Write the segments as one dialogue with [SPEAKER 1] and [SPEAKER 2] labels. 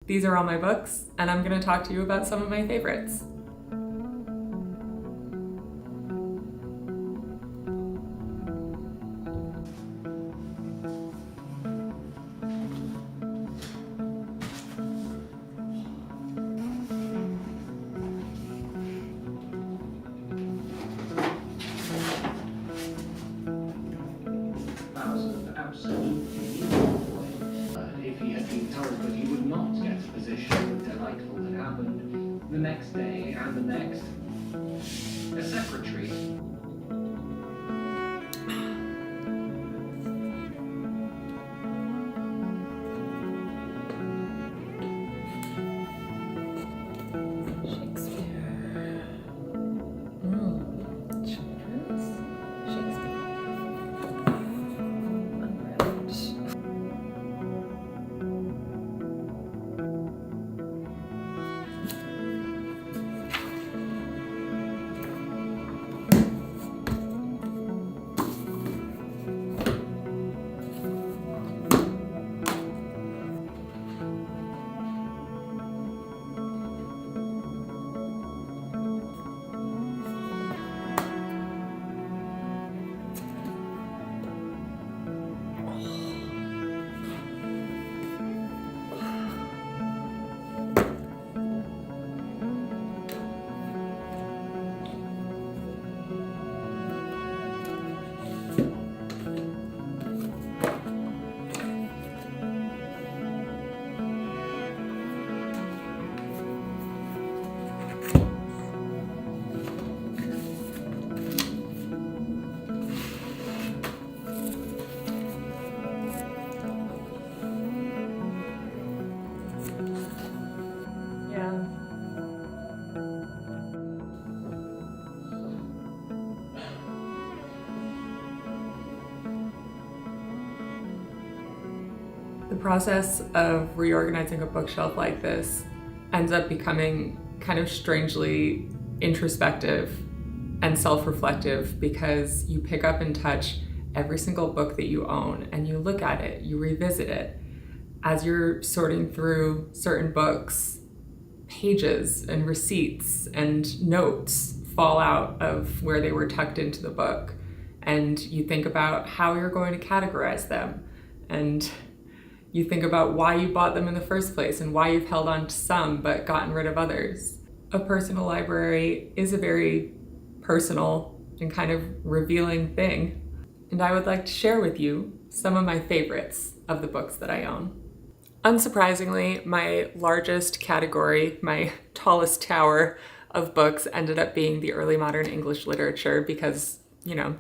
[SPEAKER 1] These are all my books, and I'm going to talk to you about some of my favorites.
[SPEAKER 2] If he had been told that he would not get a position delightful had happened the next day and the next. A secretary. The process of reorganizing a bookshelf like this ends up becoming kind of strangely introspective and self-reflective, because you pick up and touch every single book that you own and you look at it, you revisit it. As you're sorting through certain books, pages and receipts and notes fall out of where they were tucked into the book, and you think about how you're going to categorize them, and you think about why you bought them in the first place and why you've held on to some but gotten rid of others. A personal library is a very personal and kind of revealing thing, and I would like to share with you some of my favorites of the books that I own. Unsurprisingly, my largest category, my tallest tower of books, ended up being the early modern English literature, because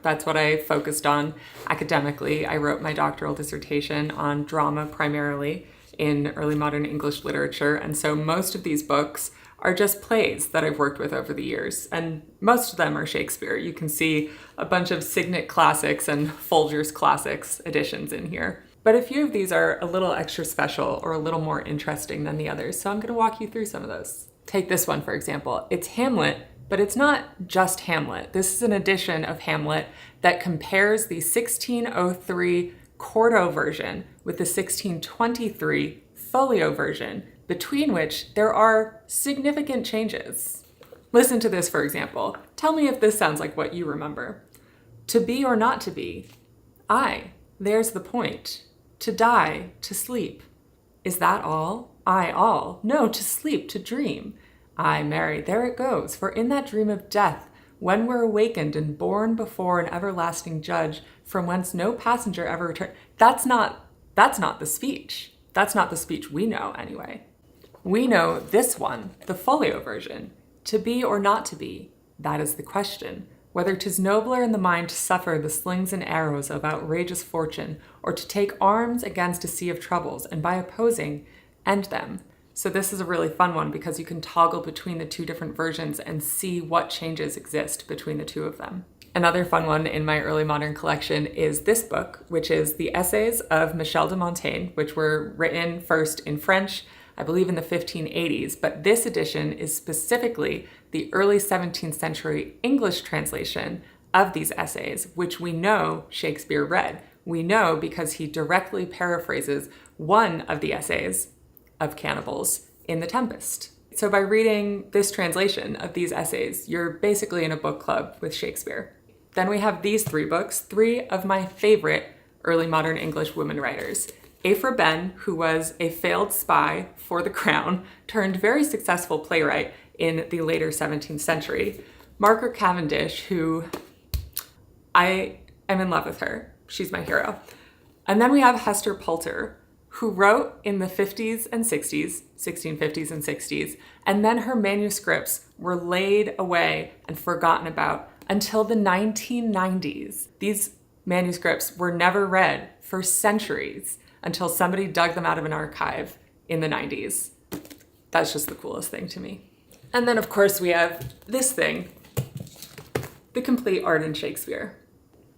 [SPEAKER 2] that's what I focused on academically. I wrote my doctoral dissertation on drama primarily in early modern English literature, and so most of these books are just plays that I've worked with over the years, and most of them are Shakespeare. You can see a bunch of Signet Classics and Folger's Classics editions in here. But a few of these are a little extra special or a little more interesting than the others, so I'm going to walk you through some of those. Take this one, for example. It's Hamlet, but it's not just Hamlet. This is an edition of Hamlet that compares the 1603 quarto version with the 1623 folio version, between which there are significant changes. Listen to this, for example. Tell me if this sounds like what you remember. To be or not to be? Aye, there's the point. To die, to sleep. Is that all? Aye, all. No, to sleep, to dream. Aye, marry, there it goes, for in that dream of death, when we're awakened and borne before an everlasting judge, from whence no passenger ever return. That's not the speech. That's not the speech we know, anyway. We know this one, the folio version. To be or not to be, that is the question. Whether 'tis nobler in the mind to suffer the slings and arrows of outrageous fortune, or to take arms against a sea of troubles, and by opposing, end them. So this is a really fun one, because you can toggle between the two different versions and see what changes exist between the two of them. Another fun one in my early modern collection is this book, which is the essays of Michel de Montaigne, which were written first in French, I believe in the 1580s, but this edition is specifically the early 17th century English translation of these essays, which we know Shakespeare read. We know because he directly paraphrases one of the essays of cannibals in The Tempest. So by reading this translation of these essays, you're basically in a book club with Shakespeare. Then we have these 3 books, 3 of my favorite early modern English women writers. Aphra Behn, who was a failed spy for the crown, turned very successful playwright in the later 17th century. Margaret Cavendish, who I am in love with her. She's my hero. And then we have Hester Pulter, who wrote in the 50s and 60s, 1650s and 60s, and then her manuscripts were laid away and forgotten about until the 1990s. These manuscripts were never read for centuries until somebody dug them out of an archive in the 90s. That's just the coolest thing to me. And then, of course, we have this thing, The Complete Art in Shakespeare.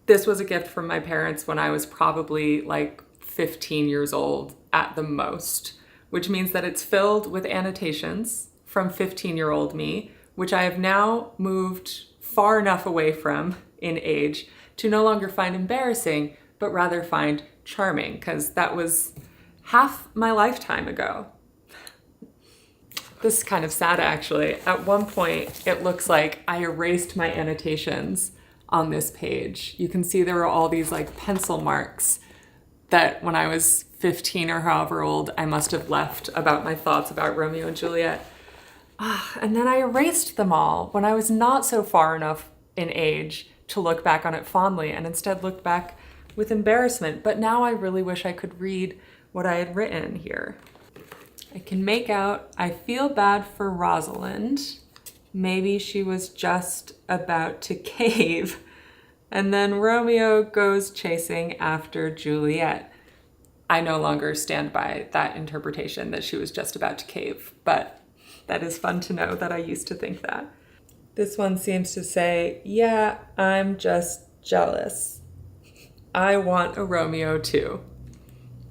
[SPEAKER 2] This was a gift from my parents when I was probably like 15 years old at the most, which means that it's filled with annotations from 15-year-old me, which I have now moved far enough away from in age to no longer find embarrassing, but rather find charming, because that was half my lifetime ago. This is kind of sad, actually. At one point, it looks like I erased my annotations on this page. You can see there were all these like pencil marks that when I was 15 or however old, I must have left about my thoughts about Romeo and Juliet. And then I erased them all when I was not so far enough in age to look back on it fondly, and instead looked back with embarrassment. But now I really wish I could read what I had written here. I can make out, I feel bad for Rosalind. Maybe she was just about to cave. And then Romeo goes chasing after Juliet. I no longer stand by that interpretation that she was just about to cave, but that is fun to know that I used to think that. This one seems to say, yeah, I'm just jealous. I want a Romeo too.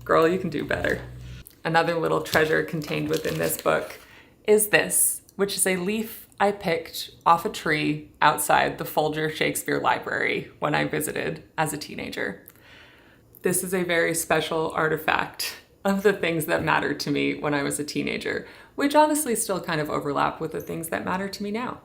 [SPEAKER 2] Girl, you can do better. Another little treasure contained within this book is this, which is a leaf I picked off a tree outside the Folger Shakespeare Library when I visited as a teenager. This is a very special artifact of the things that mattered to me when I was a teenager, which honestly still kind of overlap with the things that matter to me now.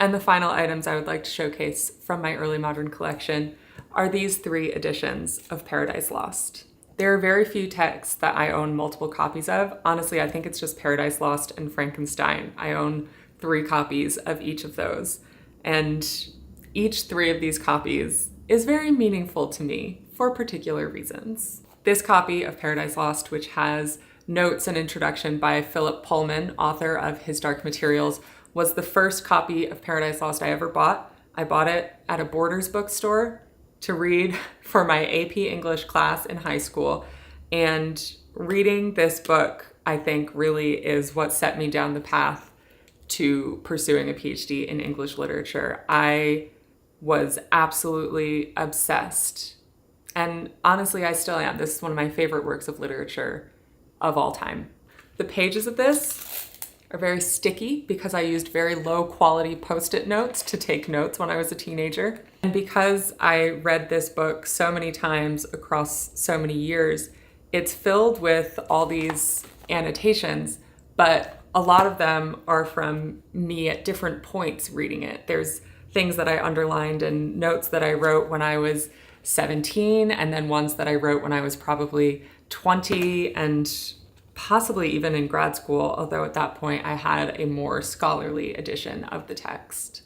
[SPEAKER 2] And the final items I would like to showcase from my early modern collection are these 3 editions of Paradise Lost. There are very few texts that I own multiple copies of. Honestly, I think it's just Paradise Lost and Frankenstein. I own 3 copies of each of those. And each 3 of these copies is very meaningful to me for particular reasons. This copy of Paradise Lost, which has notes and introduction by Philip Pullman, author of His Dark Materials, was the first copy of Paradise Lost I ever bought. I bought it at a Borders bookstore to read for my AP English class in high school. And reading this book, I think, really is what set me down the path to pursuing a PhD in English literature. I was absolutely obsessed. And honestly, I still am. This is one of my favorite works of literature of all time. The pages of this are very sticky because I used very low quality Post-it notes to take notes when I was a teenager. And because I read this book so many times across so many years, it's filled with all these annotations, but a lot of them are from me at different points reading it. There's things that I underlined and notes that I wrote when I was 17, and then ones that I wrote when I was probably 20 and possibly even in grad school, although at that point I had a more scholarly edition of the text.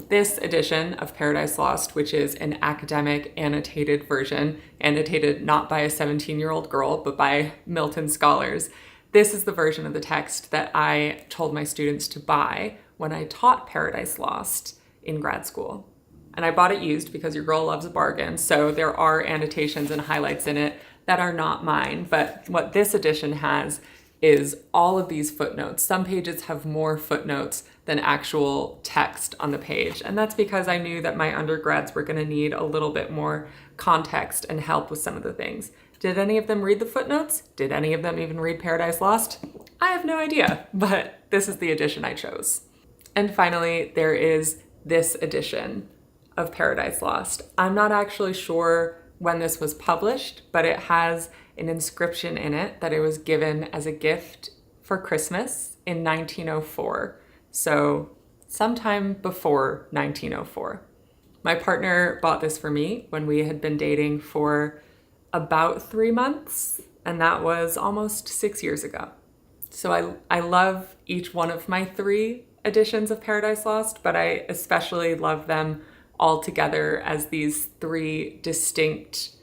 [SPEAKER 2] This edition of Paradise Lost, which is an academic annotated version, annotated not by a 17-year-old girl, but by Milton scholars, this is the version of the text that I told my students to buy when I taught Paradise Lost in grad school. And I bought it used because your girl loves a bargain, so there are annotations and highlights in it that are not mine, but what this edition has is all of these footnotes. Some pages have more footnotes than actual text on the page, and that's because I knew that my undergrads were going to need a little bit more context and help with some of the things. Did any of them read the footnotes? Did any of them even read Paradise Lost? I have no idea, but this is the edition I chose. And finally, there is this edition of Paradise Lost. I'm not actually sure when this was published, but it has an inscription in it that it was given as a gift for Christmas in 1904. So sometime before 1904. My partner bought this for me when we had been dating for about 3 months, and that was almost 6 years ago. So I love each one of my 3 editions of Paradise Lost, but I especially love them all together as these 3 distinct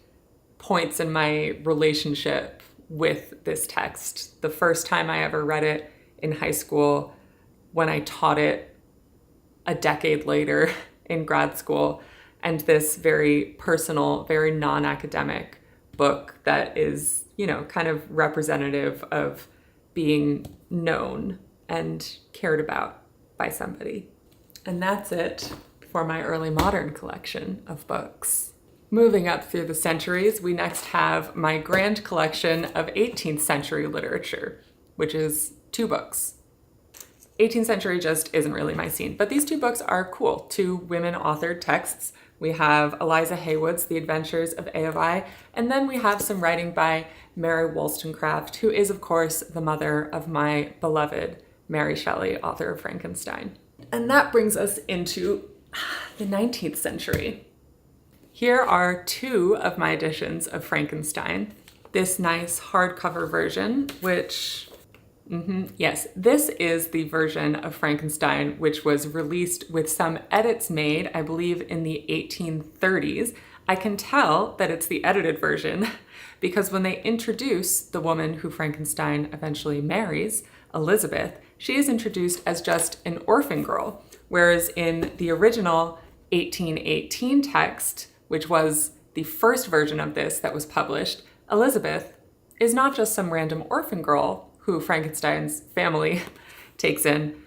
[SPEAKER 2] points in my relationship with this text. The first time I ever read it in high school, when I taught it a decade later in grad school, and this very personal, very non-academic book that is, kind of representative of being known and cared about by somebody. And that's it for my early modern collection of books. Moving up through the centuries, we next have my grand collection of 18th century literature, which is 2 books. 18th century just isn't really my scene, but these 2 books are cool. 2 women-authored texts. We have Eliza Haywood's The Adventures of Eowai, and then we have some writing by Mary Wollstonecraft, who is, of course, the mother of my beloved Mary Shelley, author of Frankenstein. And that brings us into the 19th century. Here are 2 of my editions of Frankenstein. This nice hardcover version, which, yes, this is the version of Frankenstein which was released with some edits made, I believe, in the 1830s. I can tell that it's the edited version because when they introduce the woman who Frankenstein eventually marries, Elizabeth, she is introduced as just an orphan girl, whereas in the original 1818 text, which was the first version of this that was published, Elizabeth is not just some random orphan girl who Frankenstein's family takes in.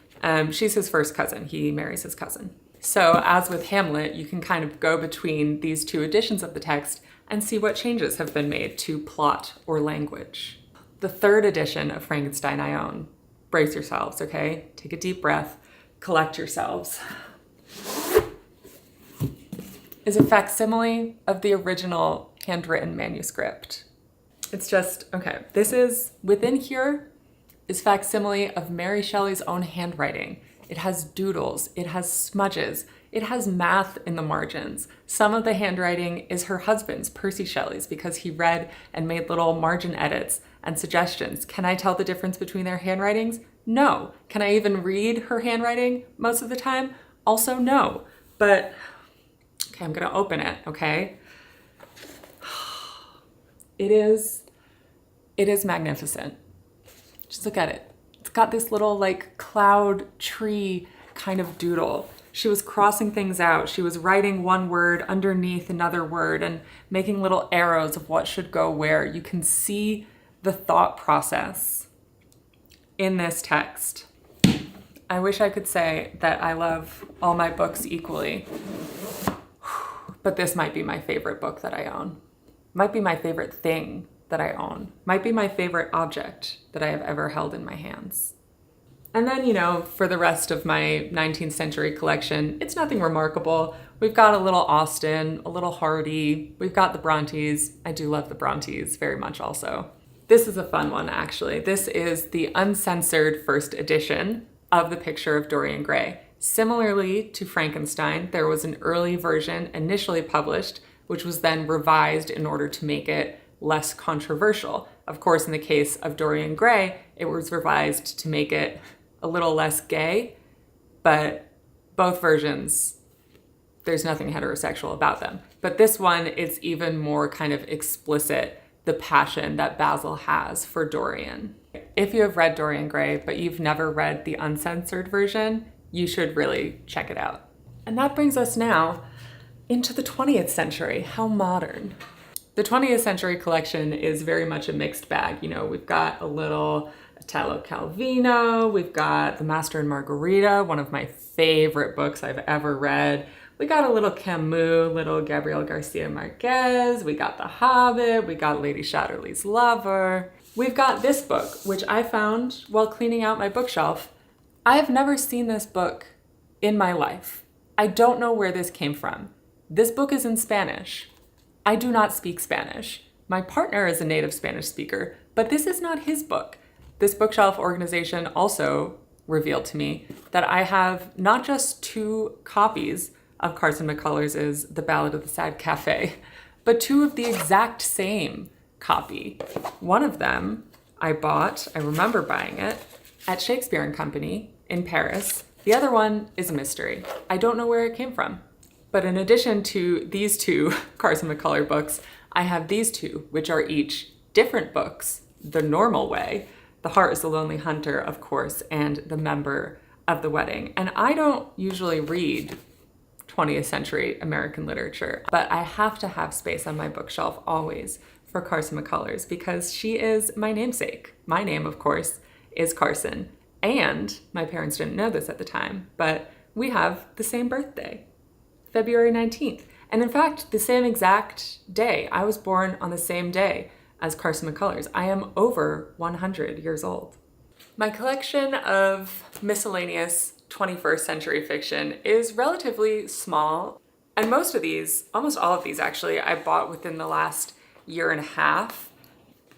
[SPEAKER 2] She's his first cousin. He marries his cousin. So as with Hamlet, you can kind of go between these 2 editions of the text and see what changes have been made to plot or language. The 3rd edition of Frankenstein I own. Brace yourselves, okay? Take a deep breath. Collect yourselves. Is a facsimile of the original handwritten manuscript. It's just, okay, this is, within here is facsimile of Mary Shelley's own handwriting. It has doodles, it has smudges, it has math in the margins. Some of the handwriting is her husband's, Percy Shelley's, because he read and made little margin edits and suggestions. Can I tell the difference between their handwritings? No. Can I even read her handwriting most of the time? Also no. But, okay, I'm gonna open it, okay? It is magnificent. Just look at it. It's got this little like cloud tree kind of doodle. She was crossing things out. She was writing one word underneath another word and making little arrows of what should go where. You can see the thought process in this text. I wish I could say that I love all my books equally, but this might be my favorite book that I own. Might be my favorite thing that I own. Might be my favorite object that I have ever held in my hands. And then, for the rest of my 19th century collection, it's nothing remarkable. We've got a little Austen, a little Hardy. We've got the Brontes. I do love the Brontes very much also. This is a fun one, actually. This is the uncensored first edition of The Picture of Dorian Gray. Similarly to Frankenstein, there was an early version initially published, which was then revised in order to make it less controversial. Of course, in the case of Dorian Gray, it was revised to make it a little less gay, but both versions, there's nothing heterosexual about them. But this one is even more kind of explicit, the passion that Basil has for Dorian. If you have read Dorian Gray, but you've never read the uncensored version, you should really check it out. And that brings us now into the 20th century. How modern. The 20th century collection is very much a mixed bag. We've got a little Italo Calvino, we've got The Master and Margarita, one of my favorite books I've ever read. We got a little Camus, little Gabriel Garcia Marquez, we got The Hobbit, we got Lady Chatterley's Lover. We've got this book, which I found while cleaning out my bookshelf. I have never seen this book in my life. I don't know where this came from. This book is in Spanish. I do not speak Spanish. My partner is a native Spanish speaker, but this is not his book. This bookshelf organization also revealed to me that I have not just 2 copies of Carson McCullers' The Ballad of the Sad Cafe, but 2 of the exact same copy. One of them I remember buying it, at Shakespeare and Company in Paris. The other one is a mystery. I don't know where it came from. But in addition to these 2 Carson McCullers books, I have these 2, which are each different books, The Normal Way, The Heart is the Lonely Hunter, of course, and The Member of the Wedding. And I don't usually read 20th century American literature, but I have to have space on my bookshelf always for Carson McCullers because she is my namesake. My name, of course, is Carson. And my parents didn't know this at the time, but we have the same birthday, February 19th. And in fact, the same exact day. I was born on the same day as Carson McCullers. I am over 100 years old. My collection of miscellaneous 21st century fiction is relatively small. And most of these, almost all of these actually, I bought within the last year and a half.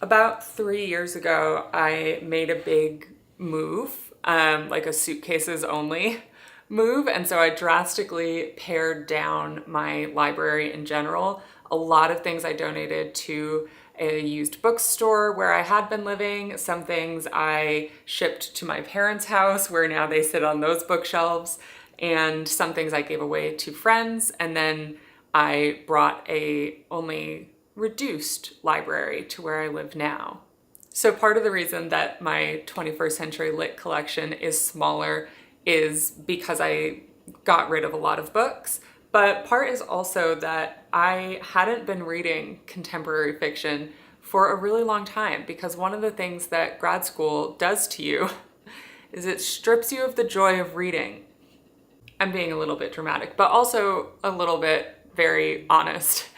[SPEAKER 2] About 3 years ago, I made a big move, like a suitcases only move. And so I drastically pared down my library in general. A lot of things I donated to a used bookstore where I had been living. Some things I shipped to my parents' house where now they sit on those bookshelves. And some things I gave away to friends. And then I brought a only reduced library to where I live now. So part of the reason that my 21st century lit collection is smaller is because I got rid of a lot of books, but part is also that I hadn't been reading contemporary fiction for a really long time because one of the things that grad school does to you is it strips you of the joy of reading. I'm being a little bit dramatic, but also a little bit very honest.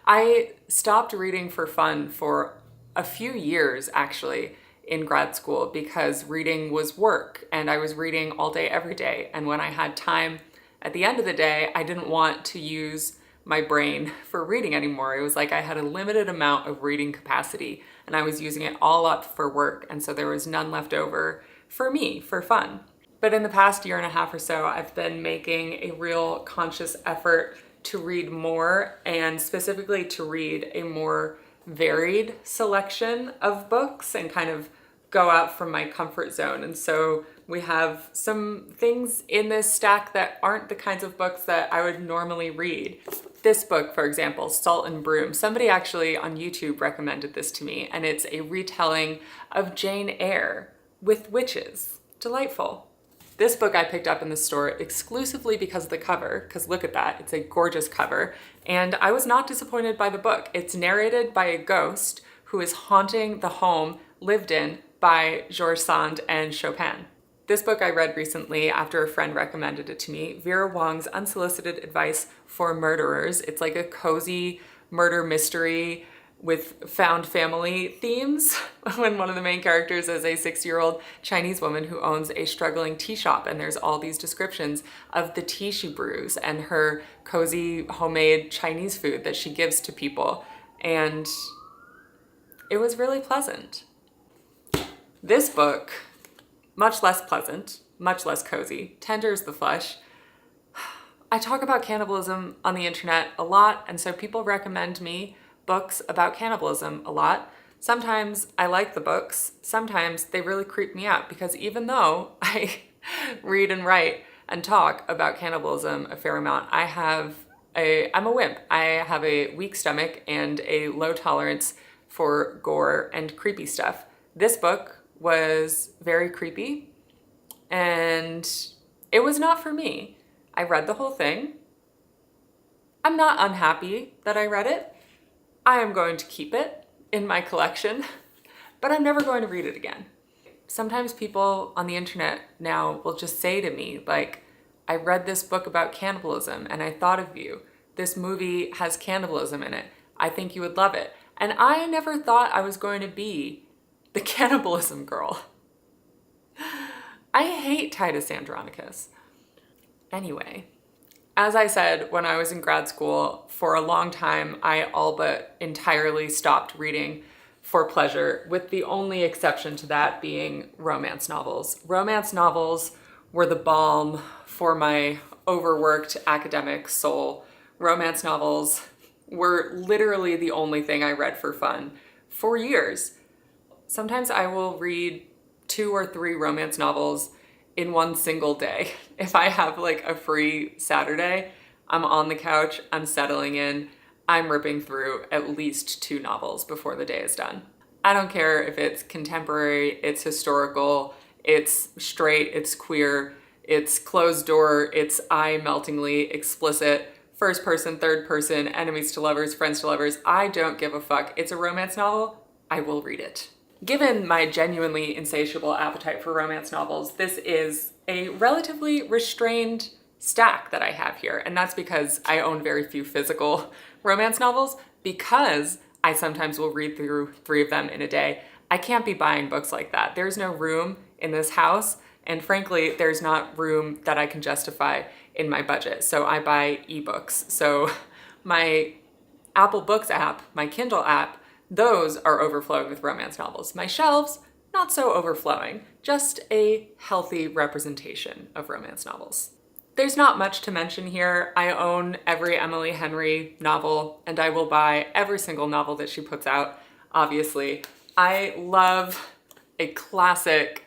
[SPEAKER 2] I stopped reading for fun for a few years actually in grad school because reading was work and I was reading all day, every day. And when I had time at the end of the day, I didn't want to use my brain for reading anymore. It was like I had a limited amount of reading capacity and I was using it all up for work. And so there was none left over for me, for fun. But in the past year and a half or so, I've been making a real conscious effort to read more and specifically to read a more varied selection of books and kind of go out from my comfort zone. And so we have some things in this stack that aren't the kinds of books that I would normally read. This book, for example, Salt and Broom, somebody actually on YouTube recommended this to me, and it's a retelling of Jane Eyre with witches. Delightful. This book I picked up in the store exclusively because of the cover, because look at that, it's a gorgeous cover, and I was not disappointed by the book. It's narrated by a ghost who is haunting the home lived in by George Sand and Chopin. This book I read recently after a friend recommended it to me, Vera Wong's Unsolicited Advice for Murderers. It's like a cozy murder mystery with found family themes when one of the main characters is a 60-year-old Chinese woman who owns a struggling tea shop, and there's all these descriptions of the tea she brews and her cozy homemade Chinese food that she gives to people, and it was really pleasant. This book, much less pleasant, much less cozy, tender as the flesh. I talk about cannibalism on the internet a lot, and so people recommend me books about cannibalism a lot. Sometimes I like the books, sometimes they really creep me out because even though I read and write and talk about cannibalism a fair amount, I'm a wimp. I have a weak stomach and a low tolerance for gore and creepy stuff. This book was very creepy and it was not for me. I read the whole thing. I'm not unhappy that I read it. I am going to keep it in my collection, but I'm never going to read it again. Sometimes people on the internet now will just say to me, like, I read this book about cannibalism and I thought of you. This movie has cannibalism in it. I think you would love it. And I never thought I was going to be the cannibalism girl. I hate Titus Andronicus. Anyway, As I said, when I was in grad school, for a long time, I all but entirely stopped reading for pleasure, with the only exception to that being romance novels. Romance novels were the balm for my overworked academic soul. Romance novels were literally the only thing I read for fun for years. Sometimes I will read 2 or 3 romance novels in one single day. If I have like a free Saturday, I'm on the couch, I'm settling in, I'm ripping through at least 2 novels before the day is done. I don't care if it's contemporary, it's historical, it's straight, it's queer, it's closed door, it's eye-meltingly explicit, first person, third person, enemies to lovers, friends to lovers. I don't give a fuck. It's a romance novel, I will read it. Given my genuinely insatiable appetite for romance novels, this is a relatively restrained stack that I have here. And that's because I own very few physical romance novels, because I sometimes will read through 3 of them in a day. I can't be buying books like that. There's no room in this house. And frankly, there's not room that I can justify in my budget. So I buy ebooks. So my Apple Books app, my Kindle app, those are overflowing with romance novels. My shelves, not so overflowing, just a healthy representation of romance novels. There's not much to mention here. I own every Emily Henry novel, and I will buy every single novel that she puts out, obviously. I love a classic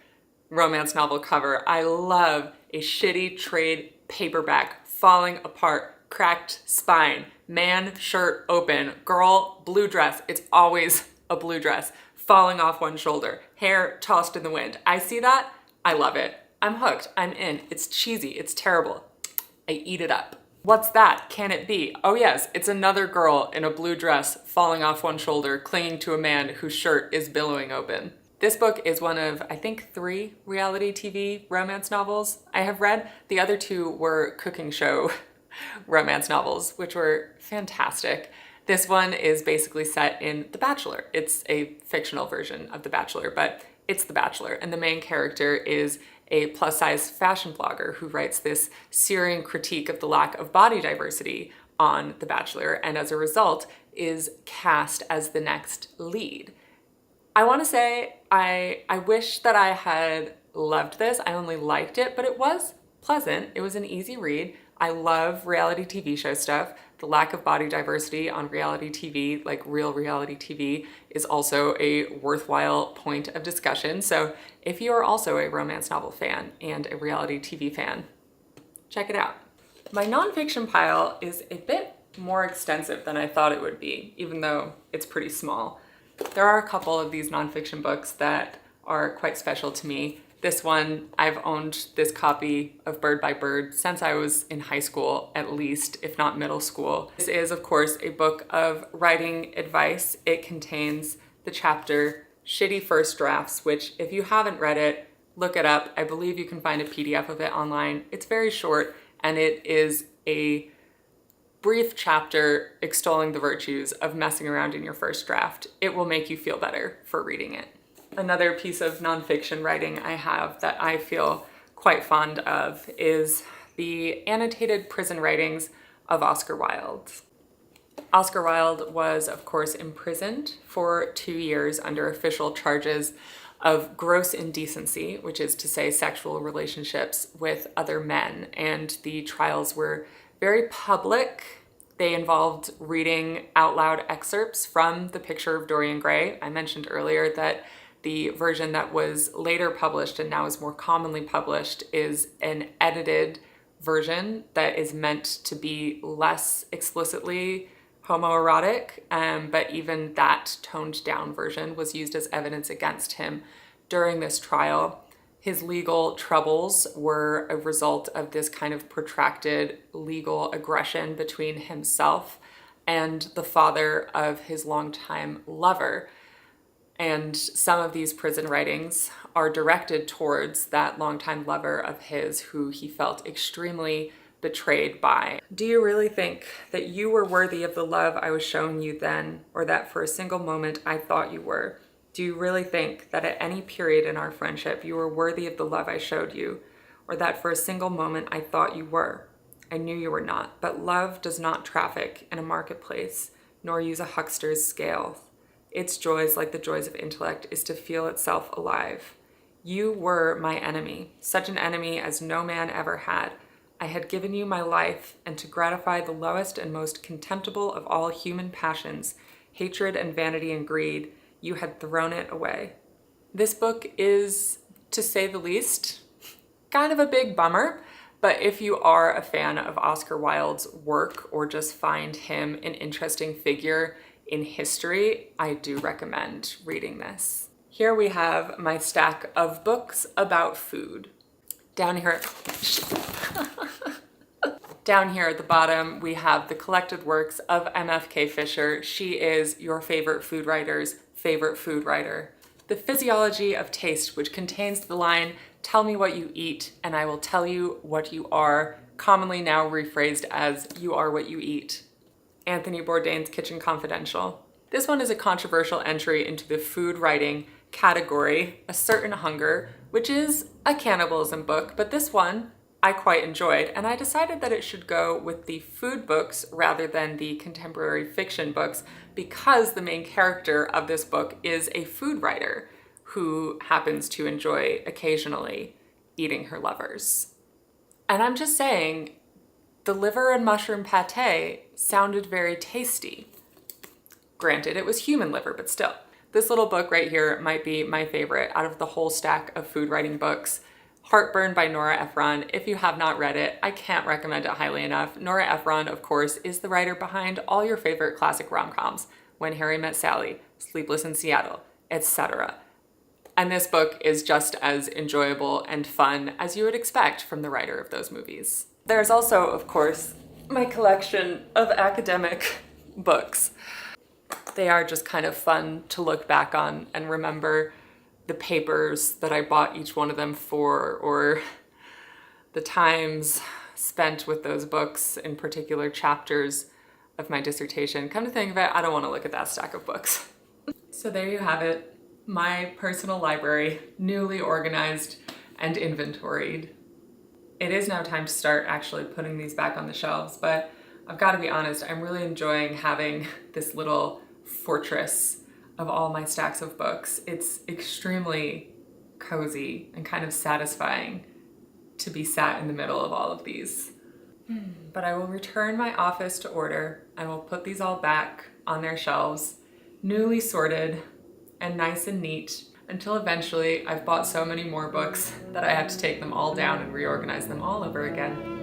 [SPEAKER 2] romance novel cover. I love a shitty trade paperback falling apart, cracked spine, man shirt open, girl blue dress. It's always a blue dress falling off one shoulder, hair tossed in the wind. I see that, I love it. I'm hooked, I'm in. It's cheesy, it's terrible. I eat it up. What's that? Can it be? Oh yes, it's another girl in a blue dress falling off one shoulder, clinging to a man whose shirt is billowing open. This book is one of, I think, 3 reality TV romance novels I have read. The other 2 were cooking show romance novels, which were fantastic. This one is basically set in The Bachelor. It's a fictional version of The Bachelor, but it's The Bachelor, and the main character is a plus-size fashion blogger who writes this searing critique of the lack of body diversity on The Bachelor, and as a result is cast as the next lead. I want to say I wish that I had loved this. I only liked it, but it was pleasant. It was an easy read. I love reality TV show stuff. The lack of body diversity on reality TV, like real reality TV, is also a worthwhile point of discussion. So if you are also a romance novel fan and a reality TV fan, check it out. My nonfiction pile is a bit more extensive than I thought it would be, even though it's pretty small. There are a couple of these nonfiction books that are quite special to me. This one, I've owned this copy of Bird by Bird since I was in high school, at least, if not middle school. This is, of course, a book of writing advice. It contains the chapter Shitty First Drafts, which if you haven't read it, look it up. I believe you can find a PDF of it online. It's very short, and it is a brief chapter extolling the virtues of messing around in your first draft. It will make you feel better for reading it. Another piece of nonfiction writing I have that I feel quite fond of is the annotated prison writings of Oscar Wilde. Oscar Wilde was, of course, imprisoned for 2 years under official charges of gross indecency, which is to say sexual relationships with other men, and the trials were very public. They involved reading out loud excerpts from The Picture of Dorian Gray. I mentioned earlier that the version that was later published and now is more commonly published is an edited version that is meant to be less explicitly homoerotic, but even that toned down version was used as evidence against him during this trial. His legal troubles were a result of this kind of protracted legal aggression between himself and the father of his longtime lover. And some of these prison writings are directed towards that longtime lover of his who he felt extremely betrayed by. Do you really think that you were worthy of the love I was showing you then, or that for a single moment I thought you were? Do you really think that at any period in our friendship you were worthy of the love I showed you, or that for a single moment I thought you were? I knew you were not, but love does not traffic in a marketplace, nor use a huckster's scale. Its joys, like the joys of intellect, is to feel itself alive. You were my enemy, such an enemy as no man ever had. I had given you my life, and to gratify the lowest and most contemptible of all human passions, hatred and vanity and greed, you had thrown it away. This book is, to say the least, kind of a big bummer, but if you are a fan of Oscar Wilde's work or just find him an interesting figure in history, I do recommend reading this. Here we have my stack of books about food. Down here at the bottom, we have the collected works of M.F.K. Fisher. She is your favorite food writer's favorite food writer. The Physiology of Taste, which contains the line, "Tell me what you eat, and I will tell you what you are," commonly now rephrased as "You are what you eat." Anthony Bourdain's Kitchen Confidential. This one is a controversial entry into the food writing category, A Certain Hunger, which is a cannibalism book, but this one I quite enjoyed, and I decided that it should go with the food books rather than the contemporary fiction books because the main character of this book is a food writer who happens to enjoy occasionally eating her lovers. And I'm just saying, the liver and mushroom pate sounded very tasty. Granted, it was human liver, but still. This little book right here might be my favorite out of the whole stack of food writing books. Heartburn by Nora Ephron. If you have not read it, I can't recommend it highly enough. Nora Ephron, of course, is the writer behind all your favorite classic rom-coms, When Harry Met Sally, Sleepless in Seattle, etc. And this book is just as enjoyable and fun as you would expect from the writer of those movies. There's also, of course, my collection of academic books. They are just kind of fun to look back on and remember the papers that I bought each one of them for, or the times spent with those books in particular chapters of my dissertation. Come to think of it, I don't want to look at that stack of books. So there you have it, my personal library, newly organized and inventoried. It is now time to start actually putting these back on the shelves, but I've got to be honest, I'm really enjoying having this little fortress of all my stacks of books. It's extremely cozy and kind of satisfying to be sat in the middle of all of these. But I will return my office to order and will put these all back on their shelves, newly sorted and nice and neat, until eventually I've bought so many more books that I have to take them all down and reorganize them all over again.